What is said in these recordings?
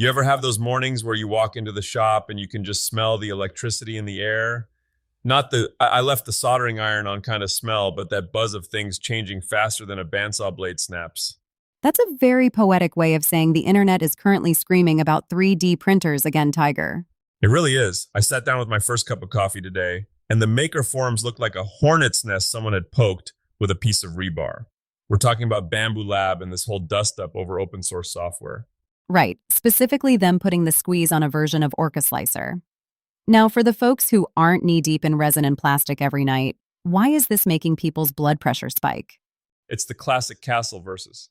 You ever have those mornings where you walk into the shop and you can just smell the electricity in the air? Not the, I left the soldering iron on kind of smell, but that buzz of things changing faster than a bandsaw blade snaps. That's a very poetic way of saying the internet is currently screaming about 3D printers again, Tiger. It really is. I sat down with my first cup of coffee today, and the maker forums looked like a hornet's nest someone had poked with a piece of rebar. We're talking about Bamboo Lab and this whole dust up over open source software. Right, specifically them putting the squeeze on a version of Orca Slicer. Now, for the folks who aren't knee-deep in resin and plastic every night, why is this making people's blood pressure spike? It's the classic Castle versus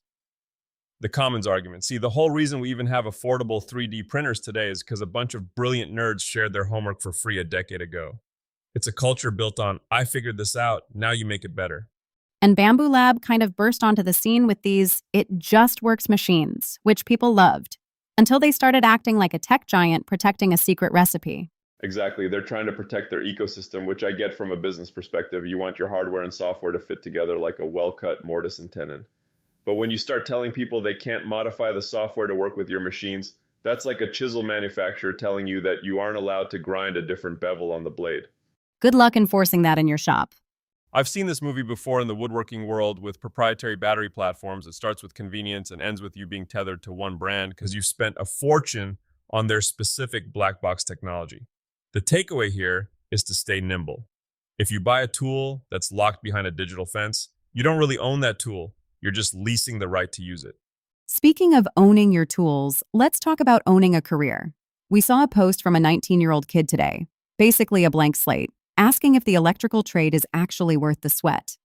the Commons argument. See, the whole reason we even have affordable 3D printers today is because a bunch of brilliant nerds shared their homework for free a decade ago. It's a culture built on, I figured this out, now you make it better. And Bamboo Lab kind of burst onto the scene with these It Just Works machines, which people loved, until they started acting like a tech giant protecting a secret recipe. Exactly. They're trying to protect their ecosystem, which I get from a business perspective. You want your hardware and software to fit together like a well-cut mortise and tenon. But when you start telling people they can't modify the software to work with your machines, that's like a chisel manufacturer telling you that you aren't allowed to grind a different bevel on the blade. Good luck enforcing that in your shop. I've seen this movie before in the woodworking world with proprietary battery platforms. It starts with convenience and ends with you being tethered to one brand because you spent a fortune on their specific black box technology. The takeaway here is to stay nimble. If you buy a tool that's locked behind a digital fence, you don't really own that tool. You're just leasing the right to use it. Speaking of owning your tools, let's talk about owning a career. We saw a post from a 19-year-old kid today, basically a blank slate, asking if the electrical trade is actually worth the sweat.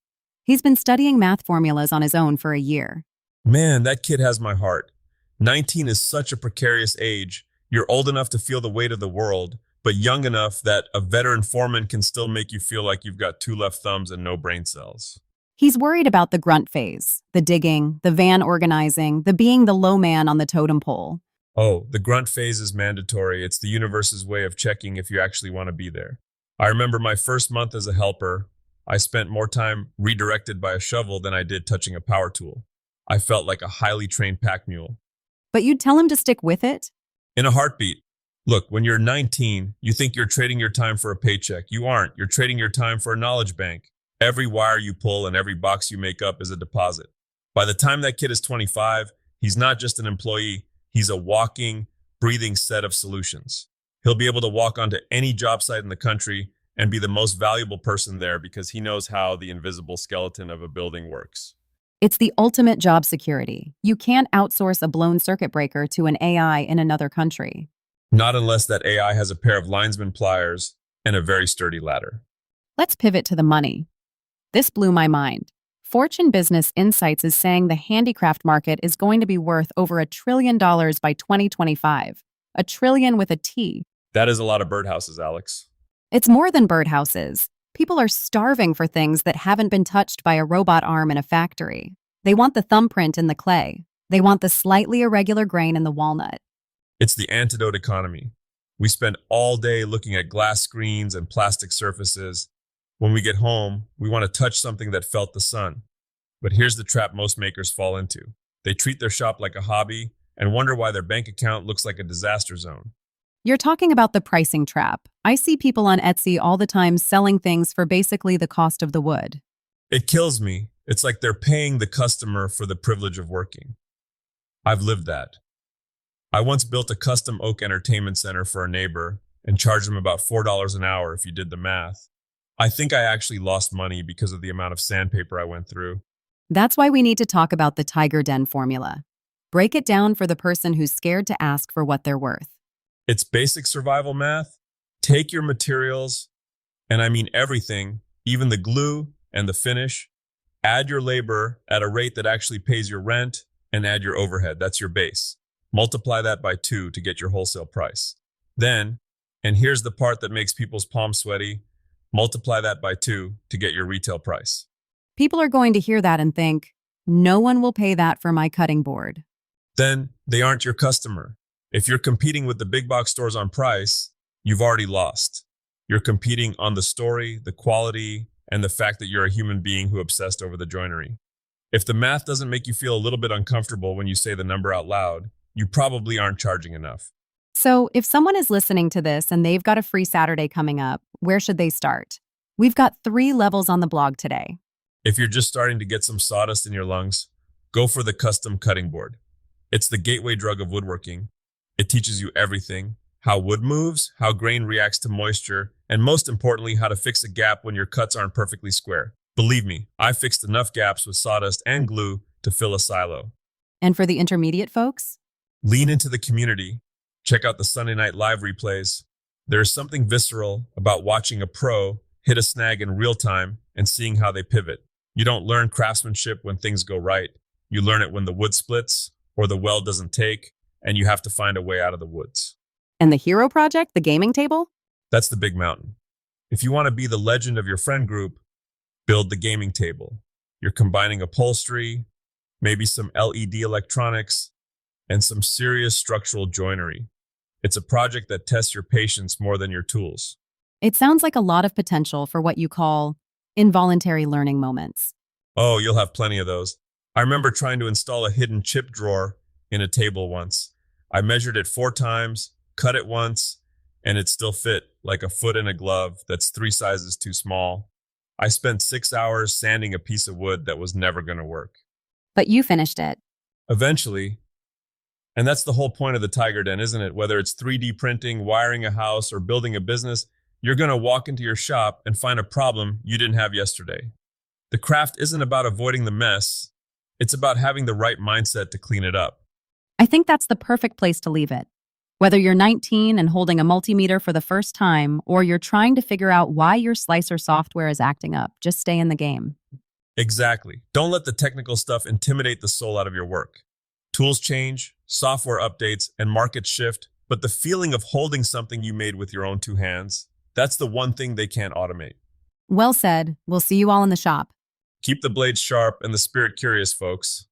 He's been studying math formulas on his own for a year. Man, that kid has my heart. 19 is such a precarious age. You're old enough to feel the weight of the world, but young enough that a veteran foreman can still make you feel like you've got two left thumbs and no brain cells. He's worried about the grunt phase, the digging, the van organizing, the being the low man on the totem pole. Oh, the grunt phase is mandatory. It's the universe's way of checking if you actually want to be there. I remember my first month as a helper, I spent more time redirected by a shovel than I did touching a power tool. I felt like a highly trained pack mule. But you'd tell him to stick with it? In a heartbeat. Look, when you're 19, you think you're trading your time for a paycheck. You aren't. You're trading your time for a knowledge bank. Every wire you pull and every box you make up is a deposit. By the time that kid is 25, he's not just an employee. He's a walking, breathing set of solutions. He'll be able to walk onto any job site in the country and be the most valuable person there because he knows how the invisible skeleton of a building works. It's the ultimate job security. You can't outsource a blown circuit breaker to an AI in another country. Not unless that AI has a pair of linesman pliers and a very sturdy ladder. Let's pivot to the money. This blew my mind. Fortune Business Insights is saying the handicraft market is going to be worth over $1 trillion by 2025. A trillion with a T. That is a lot of birdhouses, Alex. It's more than birdhouses. People are starving for things that haven't been touched by a robot arm in a factory. They want the thumbprint in the clay. They want the slightly irregular grain in the walnut. It's the antidote economy. We spend all day looking at glass screens and plastic surfaces. When we get home, we want to touch something that felt the sun. But here's the trap most makers fall into. They treat their shop like a hobby and wonder why their bank account looks like a disaster zone. You're talking about the pricing trap. I see people on Etsy all the time selling things for basically the cost of the wood. It kills me. It's like they're paying the customer for the privilege of working. I've lived that. I once built a custom oak entertainment center for a neighbor and charged him about $4 an hour if you did the math. I think I actually lost money because of the amount of sandpaper I went through. That's why we need to talk about the TigerDen formula. Break it down for the person who's scared to ask for what they're worth. It's basic survival math. Take your materials, and I mean everything, even the glue and the finish. Add your labor at a rate that actually pays your rent, and add your overhead. That's your base. Multiply that by 2 to get your wholesale price. Then, and here's the part that makes people's palms sweaty, multiply that by 2 to get your retail price. People are going to hear that and think, no one will pay that for my cutting board. Then they aren't your customer. If you're competing with the big box stores on price, you've already lost. You're competing on the story, the quality, and the fact that you're a human being who obsessed over the joinery. If the math doesn't make you feel a little bit uncomfortable when you say the number out loud, you probably aren't charging enough. So, if someone is listening to this and they've got a free Saturday coming up, where should they start? We've got 3 levels on the blog today. If you're just starting to get some sawdust in your lungs, go for the custom cutting board. It's the gateway drug of woodworking. It teaches you everything: how wood moves, how grain reacts to moisture, and most importantly, how to fix a gap when your cuts aren't perfectly square. Believe me, I fixed enough gaps with sawdust and glue to fill a silo. And for the intermediate folks? Lean into the community. Check out the Sunday Night Live replays. There's something visceral about watching a pro hit a snag in real time and seeing how they pivot. You don't learn craftsmanship when things go right. You learn it when the wood splits or the weld doesn't take, and you have to find a way out of the woods. And the hero project, the gaming table? That's the big mountain. If you want to be the legend of your friend group, build the gaming table. You're combining upholstery, maybe some LED electronics, and some serious structural joinery. It's a project that tests your patience more than your tools. It sounds like a lot of potential for what you call involuntary learning moments. Oh, you'll have plenty of those. I remember trying to install a hidden chip drawer in a table once. I measured it 4 times, cut it once, and it still fit like a foot in a glove that's 3 sizes too small. I spent 6 hours sanding a piece of wood that was never going to work. But you finished it. Eventually, and that's the whole point of the TigerDen, isn't it? Whether it's 3D printing, wiring a house, or building a business, you're going to walk into your shop and find a problem you didn't have yesterday. The craft isn't about avoiding the mess. It's about having the right mindset to clean it up. I think that's the perfect place to leave it. Whether you're 19 and holding a multimeter for the first time, or you're trying to figure out why your slicer software is acting up, just stay in the game. Exactly. Don't let the technical stuff intimidate the soul out of your work. Tools change, software updates, and markets shift, but the feeling of holding something you made with your own 2 hands, that's the one thing they can't automate. Well said. We'll see you all in the shop. Keep the blades sharp and the spirit curious, folks.